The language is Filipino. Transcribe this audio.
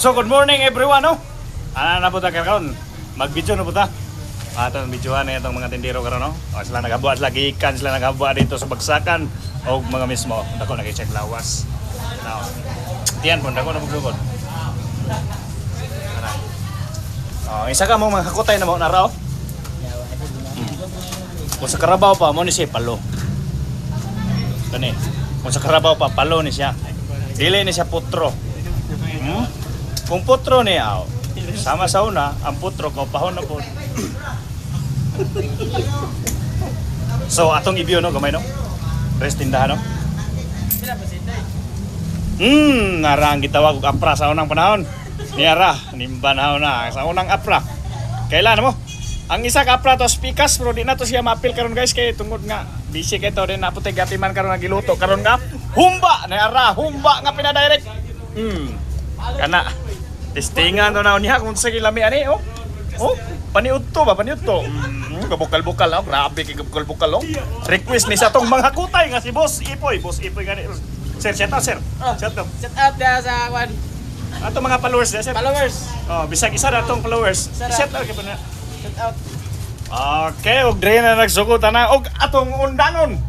So good morning everyone, no? Ana na po ta karon. Mag-video na po ta. Atong videohan na itong mga tindero karon, no? O, sila nagabuat lagi ikan, sila nagabuat dito sa bagsakan o mga mismo. Dako na kay check lawas. Now, tiyan po dako na pagdugod. Oh, isa ka mo mga hakutay na mo na raw. Kung sa karabaw pa mo ni siya palo. Kani. Kung sa karabaw pa palo ni siya. Dili ni siya putro. Kung putro niya, sama sa una, ang putro ko pahon na po. So atong ibyo no gamay no. Rest tindahan no. Narang gitawag og apra sa unang panahon. Niyara, nimbanhaw na sa unang apra. Kailan mo? Ang isa ka apra to spikas pero di na to siya mapil karon guys kay tungod nga busy kay to din na puti gatiman karon nagiluto karon nga humba niyara, humba nga pinadirect. Kana testingan to na niya kung sa kilami ani oh. Oh, paniud to ba paniud to. Kabukal-bukal oh, grabe kay kabukal-bukal oh. Request ni sa tong mga kutay nga si Boss Ipoy gani. Sir, shout out sir. Shout out. Shout out na sa one. Ato mga followers sir. Followers. Oh, bisag isa na tong followers. Shout out kay pa na. Shout out. Okay, og dire na nagsugot na og atong undangon.